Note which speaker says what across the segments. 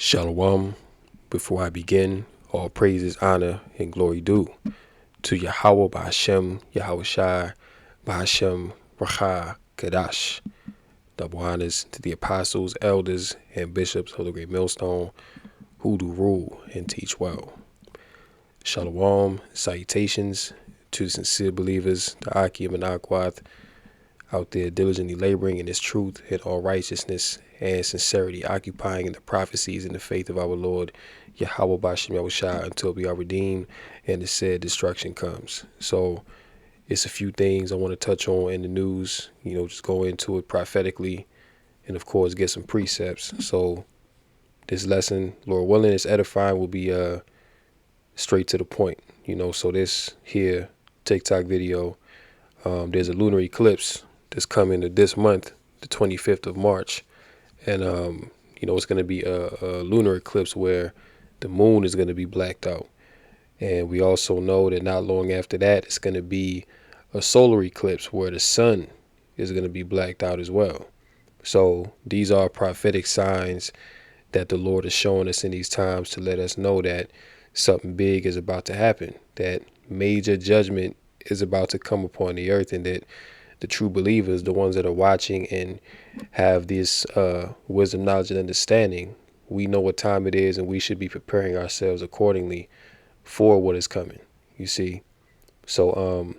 Speaker 1: Shalom. Before I begin, all praises, honor, and glory due to Yahweh Ba'Hashem, Yahweh Shai, Ba'Hashem, Racha, Kadash. Double honors to the apostles, elders, and bishops of the Great Millstone who do rule and teach well. Shalom, salutations to the sincere believers, the Akim and Akwath, out there diligently laboring in His truth and all righteousness and sincerity, occupying in the prophecies and the faith of our Lord Yahweh Ba'Shem Yahushua until we are redeemed and the said destruction comes. So it's a few things I want to touch on in the news, just go into it prophetically and of course get some precepts. So this lesson, Lord willing, is edifying, will be straight to the point, so this here TikTok video, there's a lunar eclipse that's coming this month, the 25th of March. And, it's going to be a lunar eclipse where the moon is going to be blacked out. And we also know that not long after that, it's going to be a solar eclipse where the sun is going to be blacked out as well. So these are prophetic signs that the Lord is showing us in these times to let us know that something big is about to happen, that major judgment is about to come upon the earth, and that the true believers, the ones that are watching and have this wisdom, knowledge, and understanding, we know what time it is, and we should be preparing ourselves accordingly for what is coming, you see. So,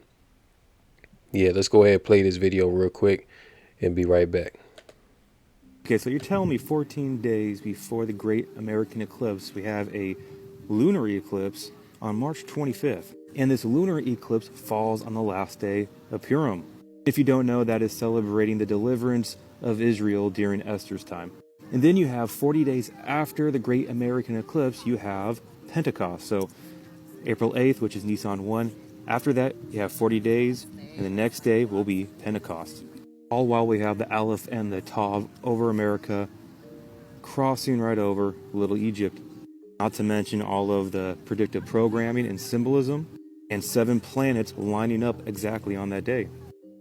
Speaker 1: let's go ahead and play this video real quick and be right back.
Speaker 2: Okay, so you're telling me 14 days before the Great American Eclipse, we have a lunar eclipse on March 25th. And this lunar eclipse falls on the last day of Purim. If you don't know, that is celebrating the deliverance of Israel during Esther's time. And then you have 40 days after the Great American Eclipse, you have Pentecost. So April 8th, which is Nisan 1. After that, you have 40 days, and the next day will be Pentecost. All while we have the Aleph and the Tav over America, crossing right over Little Egypt. Not to mention all of the predictive programming and symbolism, and 7 planets lining up exactly on that day.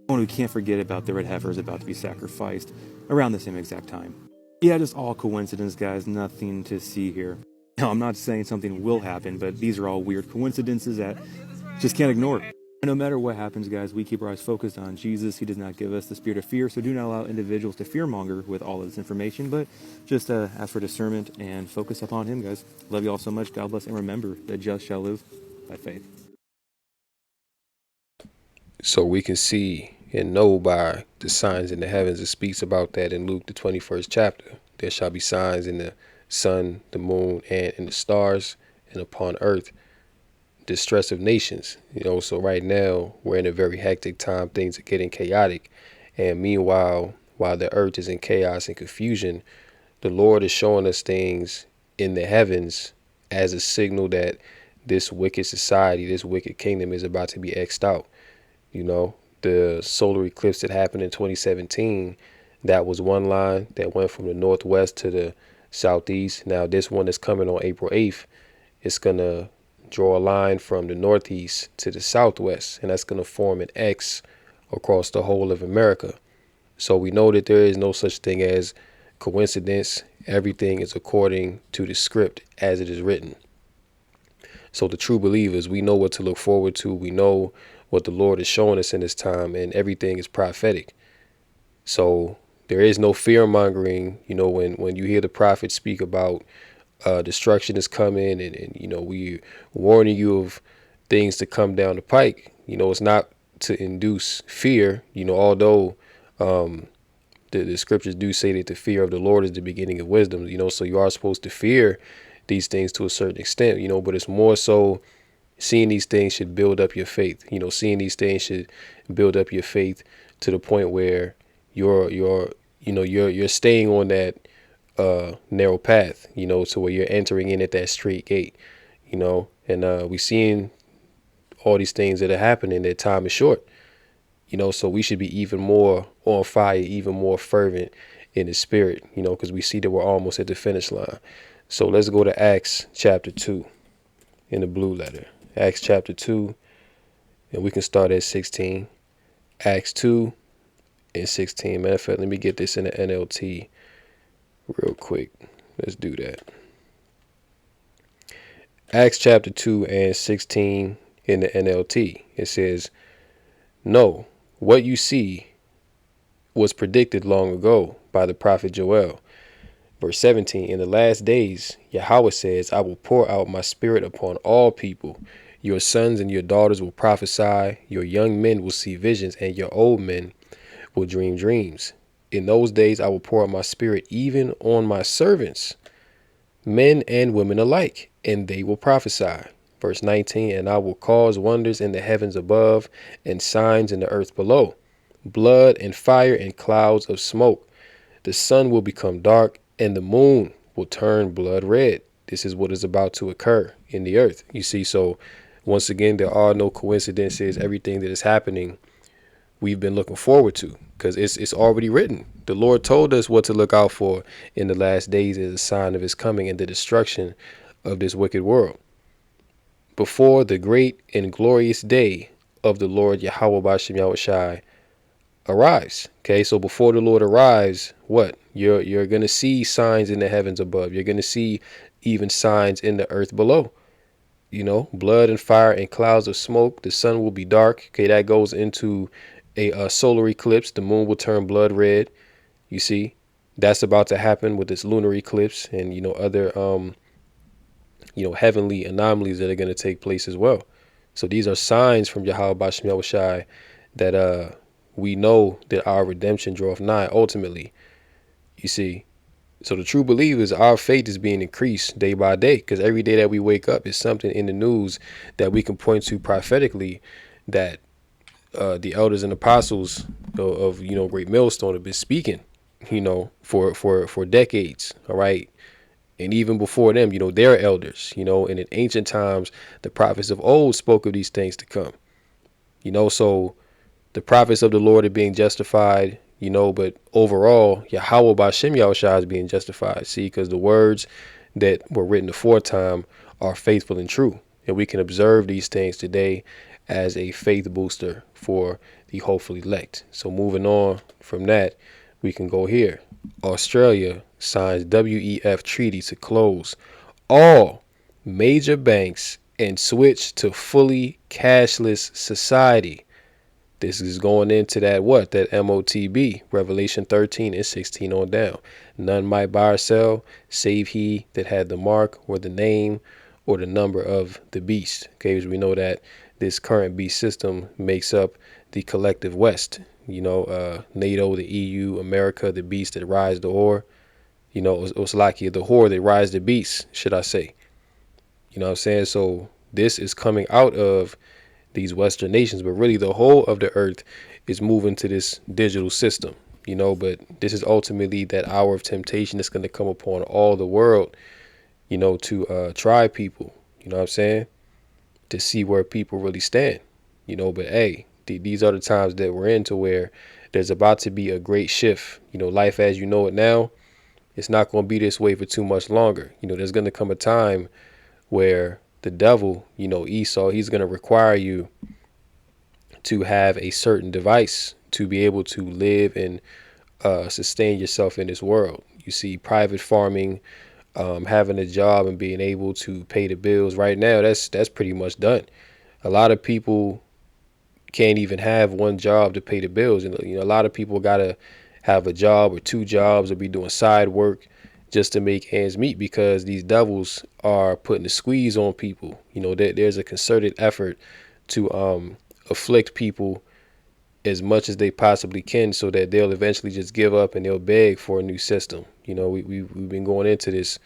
Speaker 2: And we can't forget about the red heifers about to be sacrificed around the same exact time. Yeah, just all coincidence, guys. Nothing to see here. Now, I'm not saying something will happen, but these are all weird coincidences that just can't ignore. And no matter what happens, guys, we keep our eyes focused on Jesus. He does not give us the spirit of fear, so do not allow individuals to fearmonger with all of this information, but just ask for discernment and focus upon Him, guys. Love you all so much. God bless, and remember, the just shall live by faith.
Speaker 1: So we can see and know by the signs in the heavens. It speaks about that in Luke, the 21st chapter. There shall be signs in the sun, the moon, and in the stars, and upon earth, distress of nations. So right now we're in a very hectic time. Things are getting chaotic. And meanwhile, while the earth is in chaos and confusion, the Lord is showing us things in the heavens as a signal that this wicked society, this wicked kingdom is about to be X'd out. The solar eclipse that happened in 2017, that was one line that went from the northwest to the southeast. Now this one is coming on April 8th. It's going to draw a line from the northeast to the southwest, and that's going to form an X across the whole of America. So we know that there is no such thing as coincidence. Everything is according to the script as it is written. So the true believers, we know what to look forward to. We know what the Lord is showing us in this time, and everything is prophetic. So there is no fear mongering. When you hear the prophets speak about destruction is coming, and we warning you of things to come down the pike, it's not to induce fear, although the scriptures do say that the fear of the Lord is the beginning of wisdom, so you are supposed to fear these things to a certain extent, but it's more so seeing these things should build up your faith. Seeing these things should build up your faith to the point where you're staying on that narrow path, to where you're entering in at that straight gate, and we seeing all these things that are happening. That time is short, so we should be even more on fire, even more fervent in the spirit, because we see that we're almost at the finish line. So let's go to Acts chapter 2 in the blue letter. Acts chapter 2, and we can start at 16. Acts 2 and 16. Matter of fact, let me get this in the NLT real quick. Let's do that. Acts chapter 2 and 16 in the NLT. It says, "No, what you see was predicted long ago by the prophet Joel." Verse 17, "In the last days, Yahweh says, I will pour out my spirit upon all people. Your sons and your daughters will prophesy, your young men will see visions, and your old men will dream dreams. In those days, I will pour out my spirit even on my servants, men and women alike, and they will prophesy." Verse 19, "And I will cause wonders in the heavens above and signs in the earth below, blood and fire and clouds of smoke. The sun will become dark and the moon will turn blood red." This is what is about to occur in the earth. You see, so once again, there are no coincidences. Everything that is happening, we've been looking forward to, because it's already written. The Lord told us what to look out for in the last days as a sign of his coming and the destruction of this wicked world. Before the great and glorious day of the Lord Yahweh Bashem Yahushai arrives. Okay, so before the Lord arrives, what? You're gonna see signs in the heavens above. You're gonna see even signs in the earth below. Blood and fire and clouds of smoke. The sun will be dark. Okay, that goes into a solar eclipse. The moon will turn blood red. You see, that's about to happen with this lunar eclipse, and other heavenly anomalies that are going to take place as well. So these are signs from Yahweh Bashem Yahushai that we know that our redemption draweth nigh ultimately. You see, so the true believers, our faith is being increased day by day, because every day that we wake up is something in the news that we can point to prophetically that the elders and apostles of Great Millstone have been speaking, for decades. All right. And even before them, their elders, and in ancient times, the prophets of old spoke of these things to come. So the prophets of the Lord are being justified, but overall, Yahweh Bashem Yahushua is being justified. See, because the words that were written aforetime are faithful and true. And we can observe these things today as a faith booster for the hopeful elect. So moving on from that, we can go here. Australia signs WEF treaty to close all major banks and switch to fully cashless society. This is going into that MOTB, Revelation 13 and 16 on down. None might buy or sell, save he that had the mark or the name or the number of the beast. Okay, as we know that this current beast system makes up the collective West. NATO, the EU, America, the beast that rides the whore. Oslakia, the whore that rides the beast, should I say. You know what I'm saying? So this is coming out of these Western nations, but really the whole of the earth is moving to this digital system, but this is ultimately that hour of temptation that's going to come upon all the world, to try people, you know what I'm saying, to see where people really stand, but hey, these are the times that we're in, to where there's about to be a great shift. Life as you know it now, it's not going to be this way for too much longer. There's going to come a time where the devil, Esau, he's going to require you to have a certain device to be able to live and sustain yourself in this world. You see, private farming, having a job and being able to pay the bills right now, that's pretty much done. A lot of people can't even have one job to pay the bills. And, a lot of people got to have a job or two jobs or be doing side work just to make ends meet, because these devils are putting a squeeze on people. There's a concerted effort to afflict people as much as they possibly can, so that they'll eventually just give up and they'll beg for a new system. We've been going into this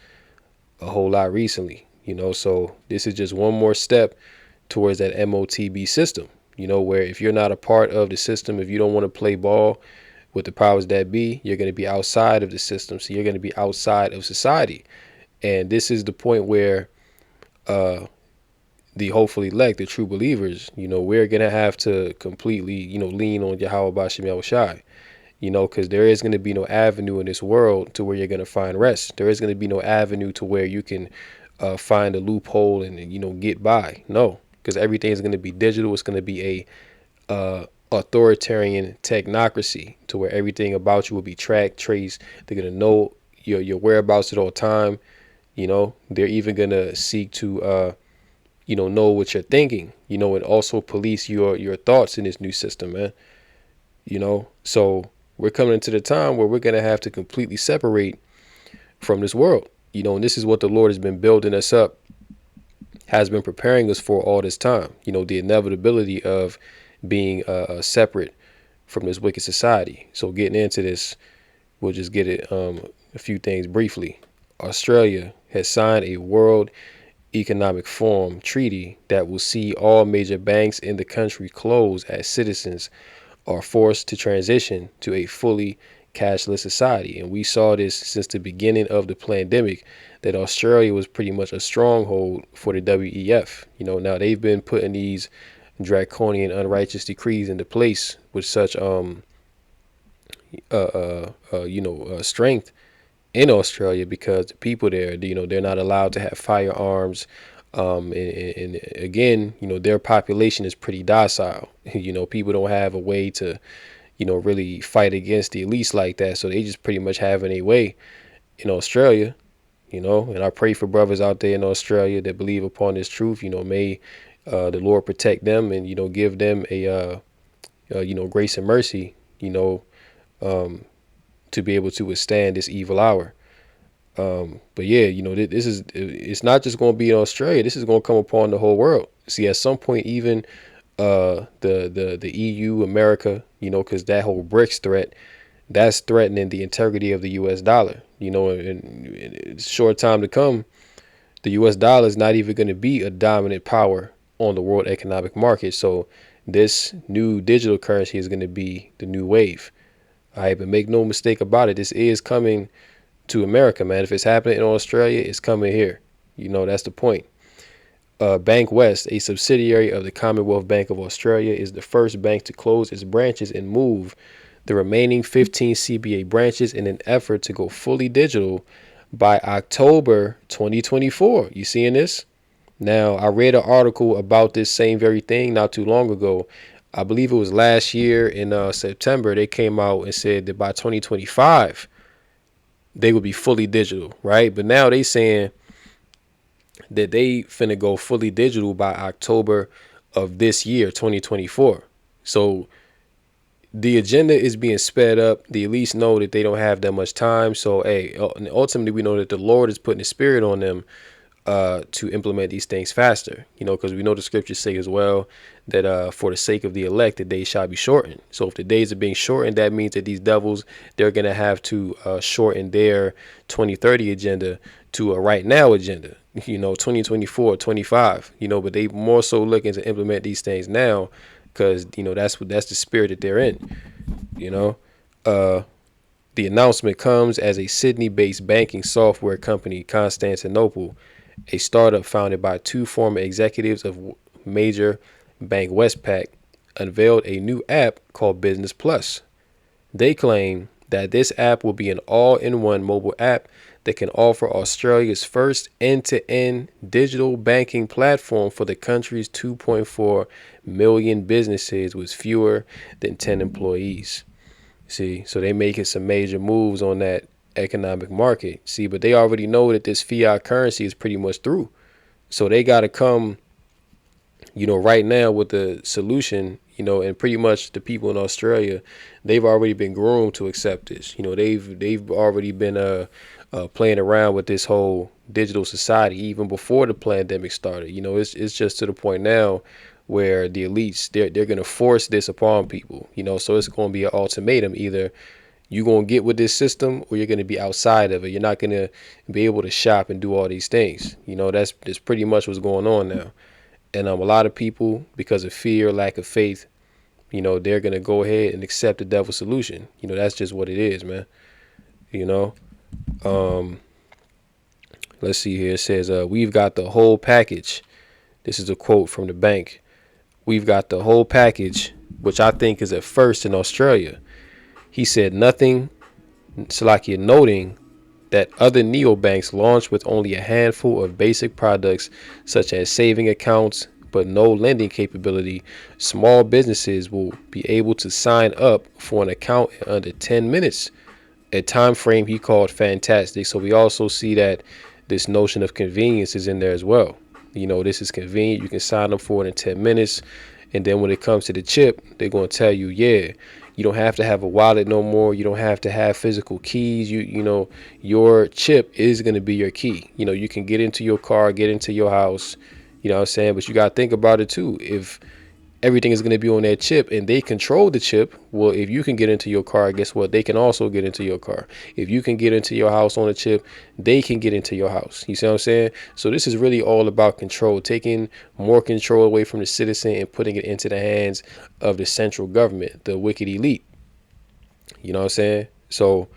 Speaker 1: a whole lot recently, so this is just one more step towards that MOTB system, where if you're not a part of the system, if you don't want to play ball with the powers that be, you're going to be outside of the system. So you're going to be outside of society. And this is the point where the hopeful elect, the true believers, we're going to have to completely, lean on Yahweh Bashem Yahushai, because there is going to be no avenue in this world to where you're going to find rest. There is going to be no avenue to where you can find a loophole and, get by. No, because everything is going to be digital. It's going to be a authoritarian technocracy, to where everything about you will be tracked, traced. They're going to know your whereabouts at all time. They're even gonna seek to know what you're thinking, and also police your thoughts in this new system, man. So we're coming into the time where we're gonna have to completely separate from this world. And this is what the Lord has been building us up, has been preparing us for all this time. The inevitability of being separate from this wicked society. So getting into this, we'll just get it a few things briefly. Australia has signed a World Economic Forum treaty that will see all major banks in the country close as citizens are forced to transition to a fully cashless society. And we saw this since the beginning of the pandemic, that Australia was pretty much a stronghold for the WEF. Now they've been putting these draconian, unrighteous decrees into place with such strength in Australia, because the people there, they're not allowed to have firearms. And again, their population is pretty docile. People don't have a way to, really fight against the elites like that. So they just pretty much having a way in Australia, and I pray for brothers out there in Australia that believe upon this truth. May the Lord protect them and, give them a, grace and mercy, to be able to withstand this evil hour. But yeah, it's not just going to be in Australia. This is going to come upon the whole world. See, at some point, even the EU, America, because that whole BRICS threat, that's threatening the integrity of the U.S. dollar. In a short time to come, the U.S. dollar is not even going to be a dominant power on the world economic market. So this new digital currency is going to be the new wave. All right, but make no mistake about it, this is coming to America, man. If it's happening in Australia, it's coming here. That's the point. Bank West, a subsidiary of the Commonwealth Bank of Australia, is the first bank to close its branches and move the remaining 15 CBA branches in an effort to go fully digital by October 2024. You seeing this? Now, I read an article about this same very thing not too long ago. I believe it was last year in September. They came out and said that by 2025, they would be fully digital, right? But now they saying that they finna go fully digital by October of this year, 2024. So the agenda is being sped up. The elites know that they don't have that much time. So, hey, ultimately, we know that the Lord is putting the spirit on them to implement these things faster, because we know the scriptures say as well that for the sake of the elect, the days shall be shortened. So if the days are being shortened, that means that these devils, they're going to have to shorten their 2030 agenda to a right now agenda, 2024, 25, but they more so looking to implement these things now because, that's the spirit that they're in, The announcement comes as a Sydney-based banking software company, Constantinople, a startup founded by two former executives of major bank Westpac, unveiled a new app called Business Plus. They claim that this app will be an all-in-one mobile app that can offer Australia's first end-to-end digital banking platform for the country's 2.4 million businesses with fewer than 10 employees. See, so they making some major moves on that economic market. See, but they already know that this fiat currency is pretty much through. So they got to come, right now with the solution, and pretty much the people in Australia, they've already been groomed to accept this. They've already been playing around with this whole digital society even before the pandemic started. It's just to the point now where the elites, they're going to force this upon people, so it's going to be an ultimatum. Either you're going to get with this system or you're going to be outside of it. You're not going to be able to shop and do all these things. That's pretty much what's going on now. And a lot of people, because of fear, lack of faith, they're going to go ahead and accept the devil's solution. That's just what it is, man. Let's see here. It says, we've got the whole package. This is a quote from the bank. We've got the whole package, which I think is a first in Australia. He said nothing, Salakia, noting that other neobanks launched with only a handful of basic products such as saving accounts, but no lending capability. Small businesses will be able to sign up for an account in under 10 minutes, a time frame he called fantastic. So we also see that this notion of convenience is in there as well. This is convenient. You can sign up for it in 10 minutes. And then when it comes to the chip, they're going to tell you, yeah, you don't have to have a wallet no more. You don't have to have physical keys. Your chip is going to be your key. You can get into your car, get into your house, you know what I'm saying? But you got to think about it too. If everything is going to be on that chip and they control the chip, well, if you can get into your car, guess what? They can also get into your car. If you can get into your house on a chip, they can get into your house. You see what I'm saying? So this is really all about control, taking more control away from the citizen and putting it into the hands of the central government, the wicked elite. You know what I'm saying? So,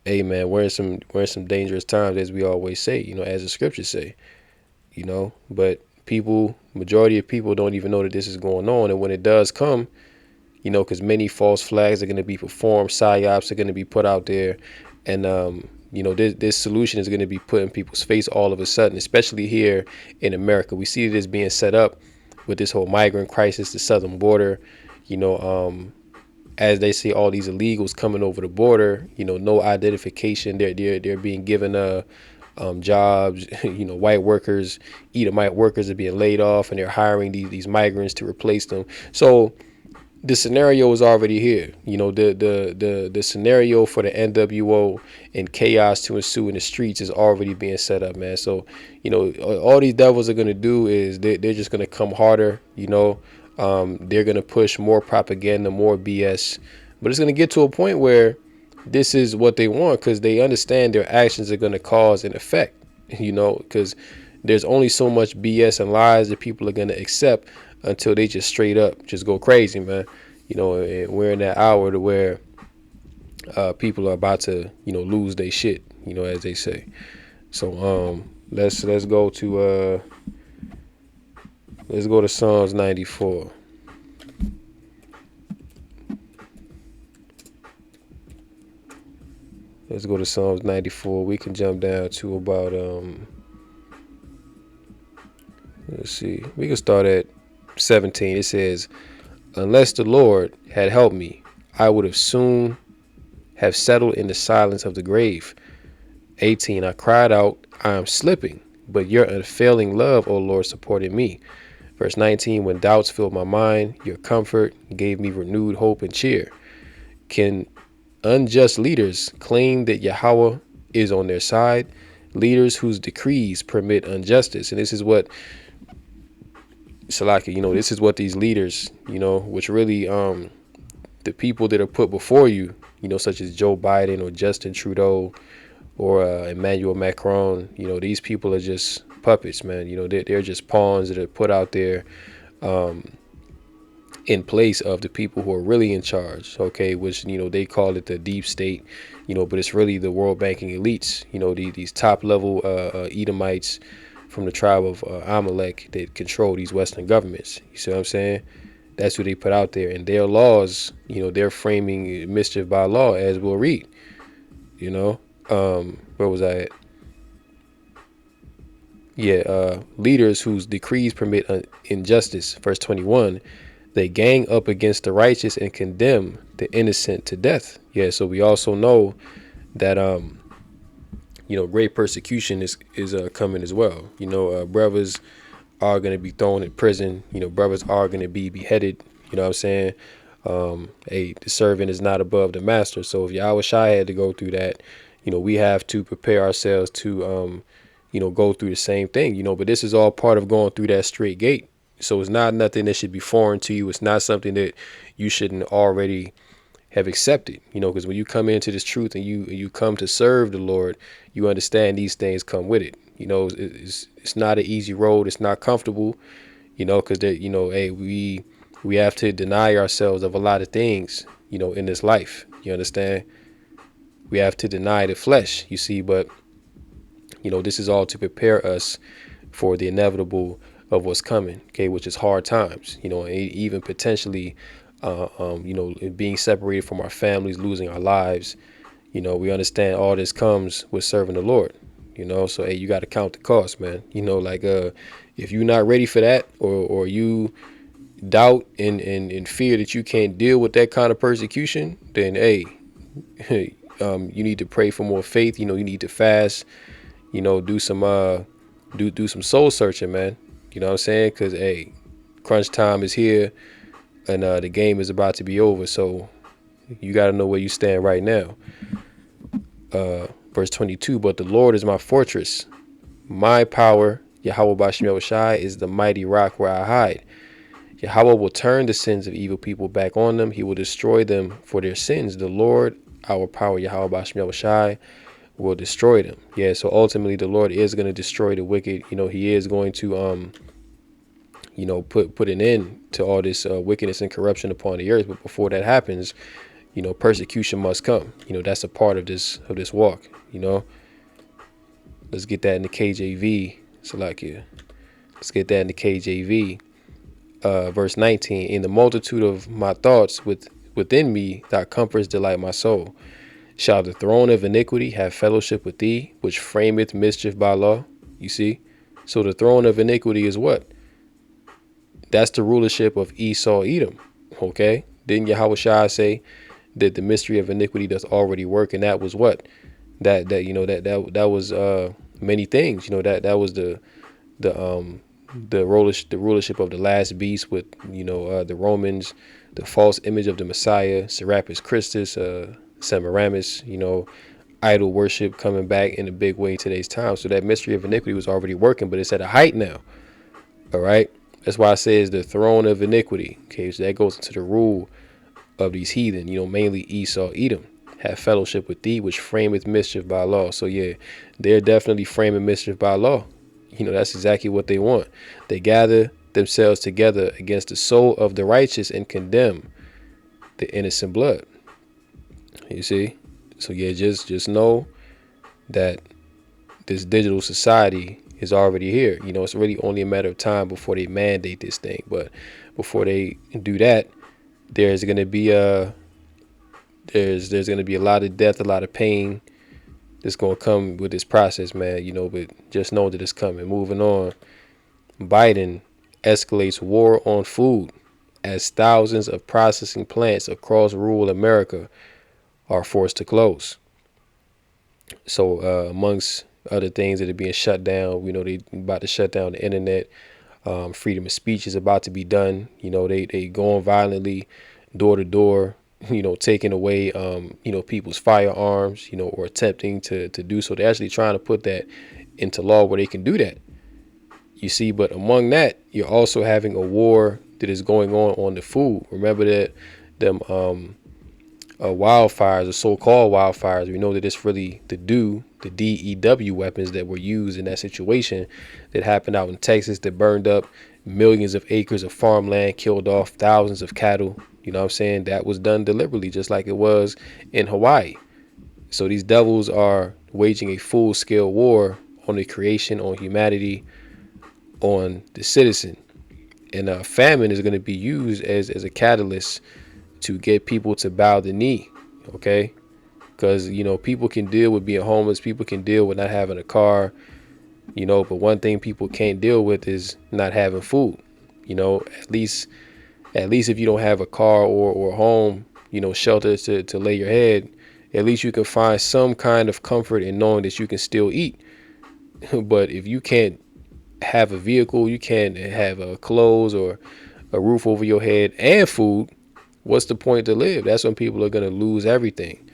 Speaker 1: hey man, we're in some dangerous times, as we always say, as the scriptures say, but majority of people don't even know that this is going on. And when it does come, because many false flags are going to be performed, psyops are going to be put out there. And, this solution is going to be put in people's face all of a sudden, especially here in America. We see this being set up with this whole migrant crisis, the southern border, as they see all these illegals coming over the border, no identification. They're being given jobs. White workers, Edomite workers are being laid off, and they're hiring these migrants to replace them. So the scenario is already here. The scenario for the NWO and chaos to ensue in the streets is already being set up, man. So all these devils are gonna do is they're just gonna come harder. They're gonna push more propaganda, more BS, but it's gonna get to a point where this is what they want, because they understand their actions are going to cause an effect, because there's only so much BS and lies that people are going to accept until they just straight up just go crazy, man. And we're in that hour to where people are about to, lose their shit, as they say. So let's go to Psalms 94. Let's go to Psalms 94. We can jump down to about, let's see. We can start at 17. It says, unless the Lord had helped me, I would have soon have settled in the silence of the grave. 18. I cried out, I am slipping, but your unfailing love, O Lord, supported me. Verse 19, when doubts filled my mind, your comfort gave me renewed hope and cheer. Can unjust leaders claim that Yahweh is on their side? Leaders whose decrees permit injustice. And this is what Salaki, this is what these leaders, which really the people that are put before you, such as Joe Biden or Justin Trudeau or Emmanuel Macron, these people are just puppets, man. They're just pawns that are put out there in place of the people who are really in charge, okay, which, they call it the deep state, but it's really the world banking elites, these top level Edomites from the tribe of Amalek that control these Western governments. You see what I'm saying? That's who they put out there. And their laws, they're framing mischief by law, as we'll read. Where was I at? Yeah, leaders whose decrees permit injustice. Verse 21. They gang up against the righteous and condemn the innocent to death. Yeah, so we also know that great persecution is coming as well. Brothers are going to be thrown in prison. Brothers are going to be beheaded. You know what I'm saying? The servant is not above the master. So if Yahweh Shai had to go through that, we have to prepare ourselves to go through the same thing. But this is all part of going through that straight gate. So it's not nothing that should be foreign to you. It's not something that you shouldn't already have accepted, because when you come into this truth and you come to serve the Lord, you understand these things come with it. It's not an easy road. It's not comfortable, because we have to deny ourselves of a lot of things, in this life. You understand? We have to deny the flesh, you see, but this is all to prepare us for the inevitable of what's coming, okay, which is hard times, even potentially, being separated from our families, losing our lives. We understand all this comes with serving the Lord, so, hey, you got to count the cost, man. If you're not ready for that, or you doubt and fear that you can't deal with that kind of persecution, then, hey, you need to pray for more faith. You need to fast. do some soul searching, man. You know what I'm saying? Because hey, crunch time is here, and the game is about to be over. So you got to know where you stand right now. Verse 22. But the Lord is my fortress, my power. Yahweh Bashem Yahushai is the mighty rock where I hide. Yahweh will turn the sins of evil people back on them. He will destroy them for their sins. The Lord, our power, Yahweh Bashem Yahushai, will destroy them. Yeah, so ultimately the Lord is going to destroy the wicked. He is going to put an end to all this wickedness and corruption upon the earth. But before that happens, persecution must come. That's a part of this walk. Let's get that in the KJV. Salakia. Let's get that in the KJV. Verse 19. In the multitude of my thoughts within me, thy comforts delight my soul. Shall the throne of iniquity have fellowship with thee, which frameth mischief by law? You see? So the throne of iniquity is what? That's the rulership of Esau, Edom. Okay? Didn't Yahweh Shai say that the mystery of iniquity does already work? And that was what? That was many things. That was the rulership of the last beast with the Romans, the false image of the Messiah, Serapis Christus, Semiramis, idol worship coming back in a big way in today's time. So that mystery of iniquity was already working, but it's at a height now. All right. That's why I say it's the throne of iniquity. Okay. So that goes into the rule of these heathen, mainly Esau, Edom, have fellowship with thee, which frameth mischief by law. So yeah, they're definitely framing mischief by law. That's exactly what they want. They gather themselves together against the soul of the righteous and condemn the innocent blood. You see? So yeah, just know that this digital society is already here. It's really only a matter of time before they mandate this thing. But before they do that, there's gonna be a lot of death, a lot of pain that's gonna come with this process, man. But just know that it's coming. Moving on. Biden escalates war on food as thousands of processing plants across rural America are forced to close. So amongst other things that are being shut down, they about to shut down the internet. Freedom of speech is about to be done. They going violently door to door, taking away, people's firearms, or attempting to do so. They're actually trying to put that into law where they can do that. You see, but among that, you're also having a war that is going on the food. Remember that them wildfires, the so-called wildfires. We know that it's really the DEW weapons that were used in that situation that happened out in Texas that burned up millions of acres of farmland, killed off thousands of cattle. You know what I'm saying? That was done deliberately, just like it was in Hawaii. So these devils are waging a full-scale war on the creation, on humanity, on the citizen. And famine is going to be used as a catalyst to get people to bow the knee. Okay? Because, people can deal with being homeless. People can deal with not having a car. But one thing people can't deal with is not having food. At least if you don't have a car or a home, shelter to lay your head, at least you can find some kind of comfort in knowing that you can still eat. But if you can't have a vehicle, you can't have clothes or a roof over your head and food, what's the point to live? That's when people are going to lose everything.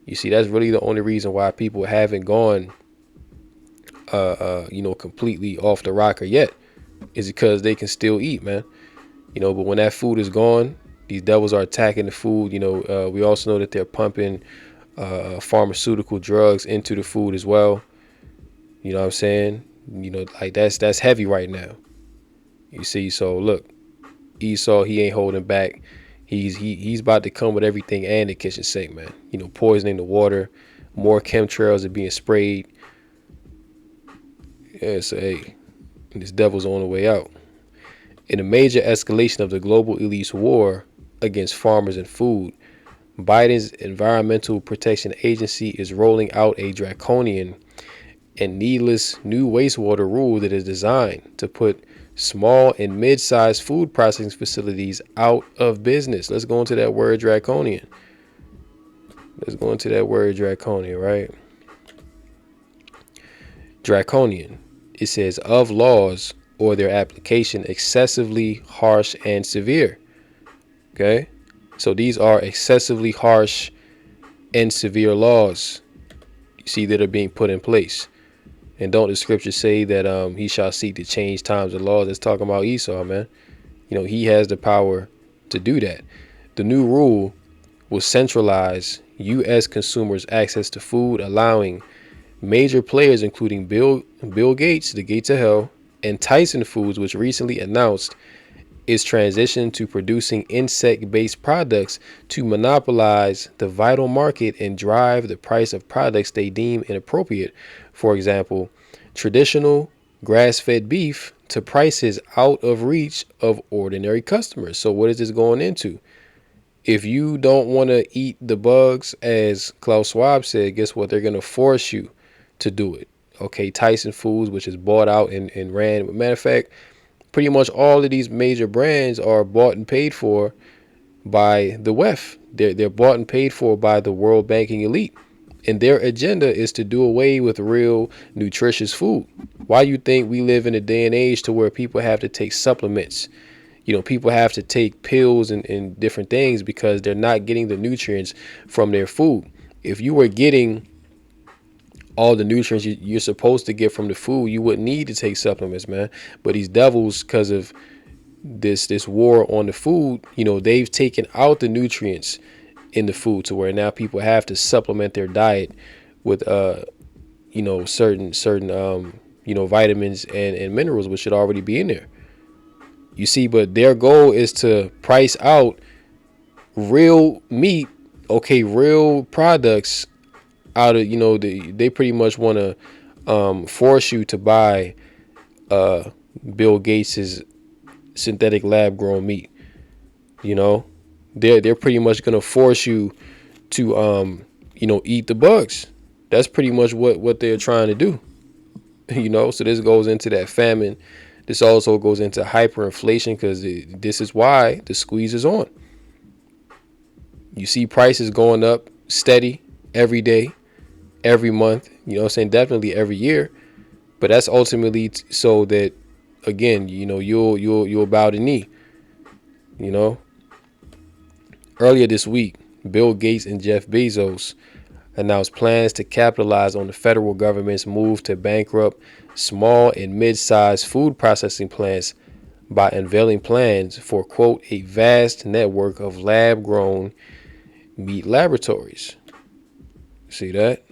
Speaker 1: You see, that's really the only reason why people haven't gone, completely off the rocker yet, is because they can still eat, man. But when that food is gone, these devils are attacking the food. We also know that they're pumping pharmaceutical drugs into the food as well. You know what I'm saying? Like that's heavy right now. You see, so look, Esau, he ain't holding back. He's about to come with everything and the kitchen sink, man. Poisoning the water, more chemtrails are being sprayed. Yeah, so hey, this devil's on the way out. In a major escalation of the global elite's war against farmers and food, Biden's Environmental Protection Agency is rolling out a draconian and needless new wastewater rule that is designed to put small and mid-sized food processing facilities out of business. Let's go into that word draconian. Right? Draconian. It says of laws or their application excessively harsh and severe. Okay, so these are excessively harsh and severe laws you see that are being put in place. And don't the scriptures say that he shall seek to change times and laws? That's talking about Esau, man. You know, he has the power to do that. The new rule will centralize U.S. consumers' access to food, allowing major players, including Bill Gates, the Gates of Hell, and Tyson Foods, which recently announced its transition to producing insect-based products, to monopolize the vital market and drive the price of products they deem inappropriate. For example, traditional grass-fed beef to prices out of reach of ordinary customers. So what is this going into? If you don't want to eat the bugs, as Klaus Schwab said, guess what? They're going to force you to do it. Okay, Tyson Foods, which is bought out and ran. Matter of fact, pretty much all of these major brands are bought and paid for by the WEF. They're bought and paid for by the world banking elite. And their agenda is to do away with real nutritious food. Why you think we live in a day and age to where people have to take supplements? You know, people have to take pills and different things because they're not getting the nutrients from their food. If you were getting all the nutrients you're supposed to get from the food, you wouldn't need to take supplements, man. But these devils, because of this war on the food, you know, they've taken out the nutrients in the food to where now people have to supplement their diet with you know, certain you know, vitamins and minerals, which should already be in there. You see, but their goal is to price out real meat, okay, real products out of, you know, they pretty much want to force you to buy Bill Gates's synthetic lab grown meat. You know, they're pretty much gonna force you to you know, eat the bugs. That's pretty much what they're trying to do. You know, so this goes into that famine. This also goes into hyperinflation because this is why the squeeze is on. You see prices going up steady every day, every month, you know what I'm saying, definitely every year. But that's ultimately so that, again, you know, you'll bow the knee. You know, earlier this week, Bill Gates and Jeff Bezos announced plans to capitalize on the federal government's move to bankrupt small and mid-sized food processing plants by unveiling plans for, quote, a vast network of lab-grown meat laboratories. See that?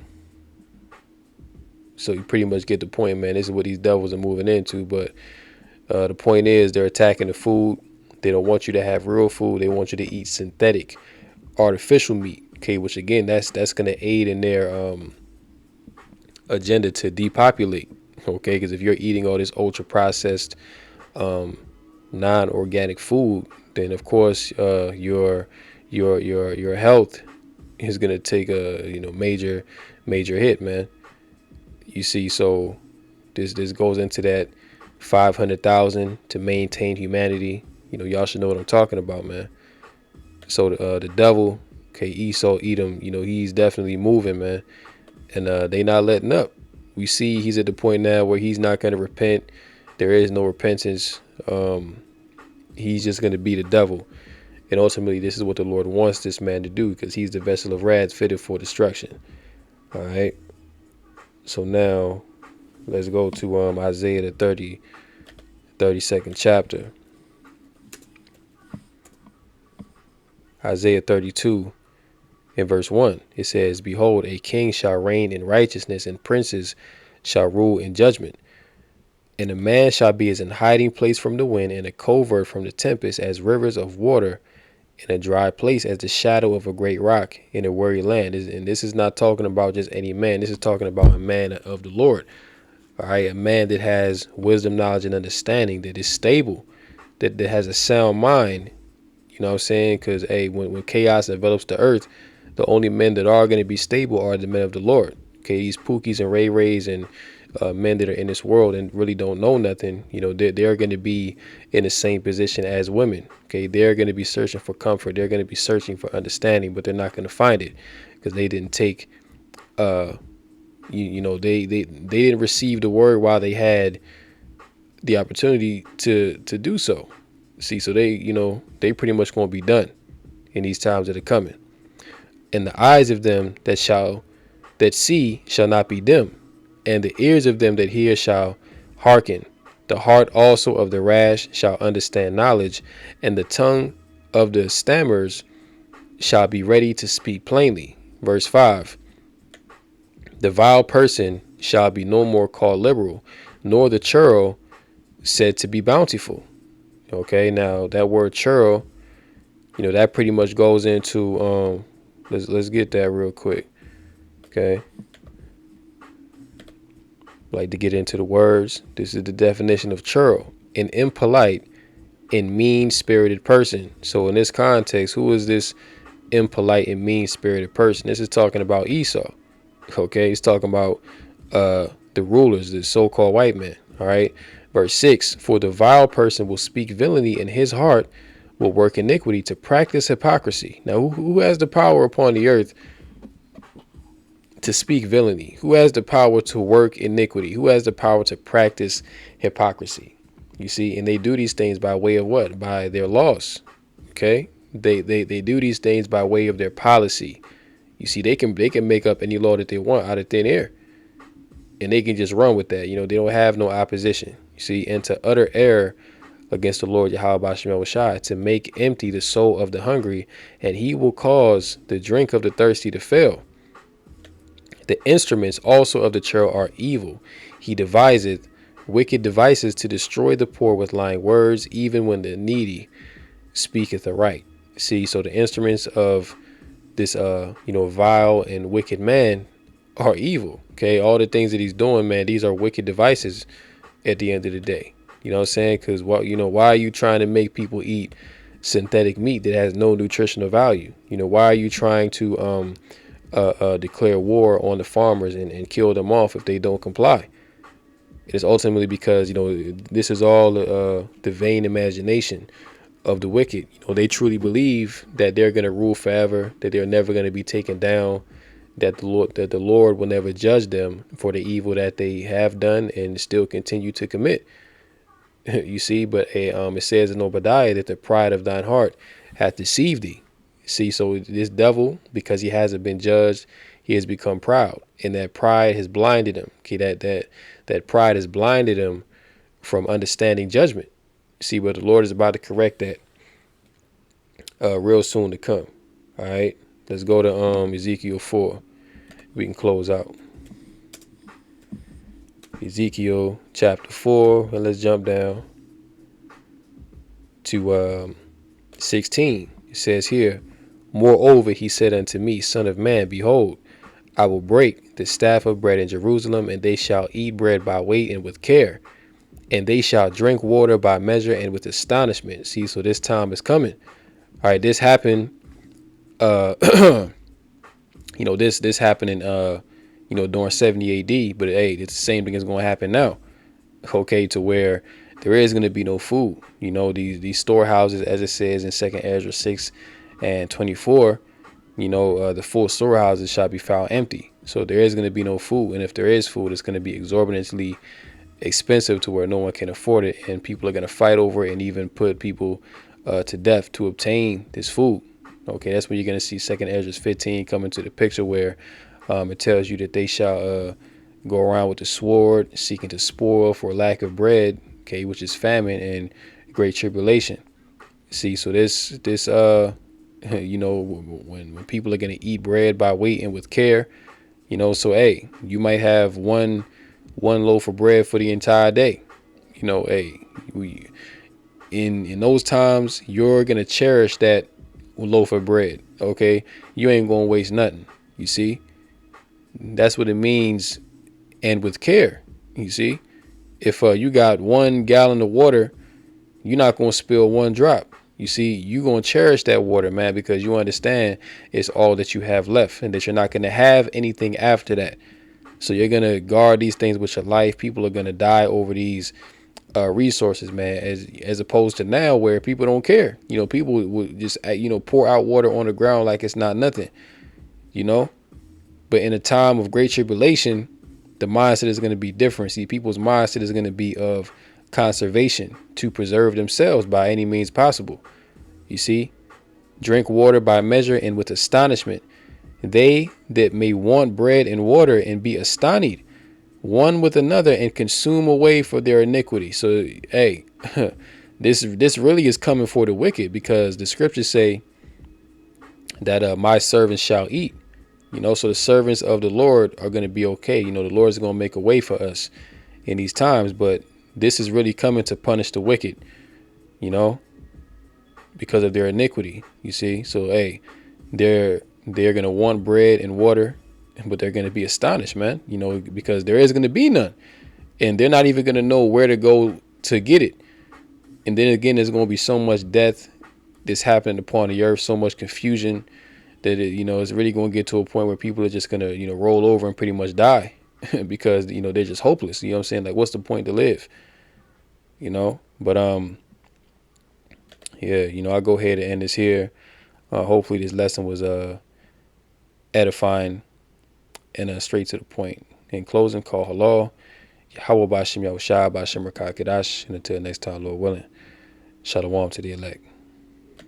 Speaker 1: So you pretty much get the point, man. This is what these devils are moving into. But the point is, they're attacking the food. They don't want you to have real food. They want you to eat synthetic, artificial meat. Okay, which again, that's going to aid in their agenda to depopulate. Okay, because if you're eating all this ultra processed, non-organic food, then of course your health is going to take a, you know, major hit, man. You see, so this goes into that 500,000 to maintain humanity. You know, y'all should know what I'm talking about, man. So the devil, okay, Esau, Edom, you know, he's definitely moving, man, and they not letting up. We see he's at the point now where he's not going to repent. There is no repentance. He's just going to be the devil, and ultimately, this is what the Lord wants this man to do, because he's the vessel of wrath fitted for destruction. All right. So now let's go to Isaiah the 32nd chapter. Isaiah 32 in verse 1. It says, behold, a king shall reign in righteousness, and princes shall rule in judgment. And a man shall be as an hiding place from the wind, and a covert from the tempest, as rivers of water in a dry place, as the shadow of a great rock in a weary land. And this is not talking about just any man. This is talking about a man of the Lord. All right, a man that has wisdom, knowledge, and understanding, that is stable, that has a sound mind. You know what I'm saying? Because, hey, when chaos envelops the earth, the only men that are going to be stable are the men of the Lord. Okay, these Pookies and Ray Rays and men that are in this world and really don't know nothing, you know, they're going to be in the same position as women. Okay, they're going to be searching for comfort. They're going to be searching for understanding, but they're not going to find it because they didn't take They didn't receive the word while they had the opportunity to do so. See, so they pretty much gonna be done in these times that are coming. And the eyes of them that see shall not be dim, and the ears of them that hear shall hearken. The heart also of the rash shall understand knowledge, and the tongue of the stammers shall be ready to speak plainly. Verse 5. The vile person shall be no more called liberal, nor the churl said to be bountiful. Okay, now that word churl, that pretty much goes into let's get that real quick. Okay. Like to get into the words. This is the definition of churl: an impolite and mean-spirited person. So in this context, who is this impolite and mean-spirited person? This is talking about Esau. Okay, he's talking about the rulers, the so-called white men. All right. Verse 6. For the vile person will speak villainy in his heart, will work iniquity to practice hypocrisy. Now, who has the power upon the earth to speak villainy? Who has the power to work iniquity? Who has the power to practice hypocrisy? You see, and they do these things by way of what? By their laws. Okay, they do these things by way of their policy. You see, they can make up any law that they want out of thin air, and they can just run with that. They don't have no opposition. You see, and to utter error against the Lord Yahweh Basham Shai, to make empty the soul of the hungry, and he will cause the drink of the thirsty to fail. The instruments also of the churl are evil. He deviseth wicked devices to destroy the poor with lying words, even when the needy speaketh aright. See, so the instruments of this vile and wicked man are evil. Okay, all the things that he's doing, man, these are wicked devices at the end of the day. You know what I'm saying? Because why are you trying to make people eat synthetic meat that has no nutritional value? Why are you trying to declare war on the farmers and kill them off if they don't comply? It is ultimately because this is all the vain imagination of the wicked. They truly believe that they're going to rule forever, that they're never going to be taken down, that the Lord will never judge them for the evil that they have done and still continue to commit. You see, but it says in Obadiah that the pride of thine heart hath deceived thee. See, so this devil, because he hasn't been judged, he has become proud, and that pride has blinded him. Okay, that pride has blinded him from understanding judgment. See, but the Lord is about to correct that real soon to come. All right, let's go to Ezekiel 4. We can close out. Ezekiel chapter 4, and let's jump down to 16. It says here, moreover, he said unto me, Son of man, behold, I will break the staff of bread in Jerusalem, and they shall eat bread by weight and with care, and they shall drink water by measure and with astonishment. See, so this time is coming. All right, this happened. This happened in during 70 AD, but hey, it's the same thing is going to happen now. Okay, to where there is going to be no food. These storehouses, as it says in 2nd Ezra 6 and 24, the full storehouses shall be found empty. So there is going to be no food, and if there is food, it's going to be exorbitantly expensive to where no one can afford it, and people are going to fight over it and even put people to death to obtain this food. Okay, that's when you're going to see 2nd Ezra 15 come into the picture, where it tells you that they shall go around with the sword, seeking to spoil for lack of bread, okay, which is famine and great tribulation. See, so this when people are going to eat bread by weight and with care, so hey, you might have one loaf of bread for the entire day. In those times, you're going to cherish that loaf of bread. Okay, you ain't going to waste nothing. You see, that's what it means. And with care, you see, if you got 1 gallon of water, you're not going to spill one drop. You see, you're going to cherish that water, man, because you understand it's all that you have left and that you're not going to have anything after that. So you're going to guard these things with your life. People are going to die over these resources, man, as opposed to now where people don't care. People would just, pour out water on the ground like it's not nothing, But in a time of great tribulation, the mindset is going to be different. See, people's mindset is going to be of conservation, to preserve themselves by any means possible. You see, drink water by measure and with astonishment. They that may want bread and water and be astonished one with another and consume away for their iniquity. So, hey, this really is coming for the wicked, because the scriptures say that my servants shall eat. So the servants of the Lord are going to be okay. The Lord is going to make a way for us in these times, but this is really coming to punish the wicked, because of their iniquity. You see, so hey, they're going to want bread and water, but they're going to be astonished, man. Because there is going to be none, and they're not even going to know where to go to get it. And then again, there's going to be so much death that's happening upon the earth, so much confusion, that it's really going to get to a point where people are just going to roll over and pretty much die because they're just hopeless. You know what I'm saying? Like, what's the point to live? But yeah, I'll go ahead and end this here. Hopefully this lesson was edifying and straight to the point. In closing, call halal, Yahweh Bashem Yahushua Bashem Rakah Kadash, and until next time, Lord willing, shalom to the elect.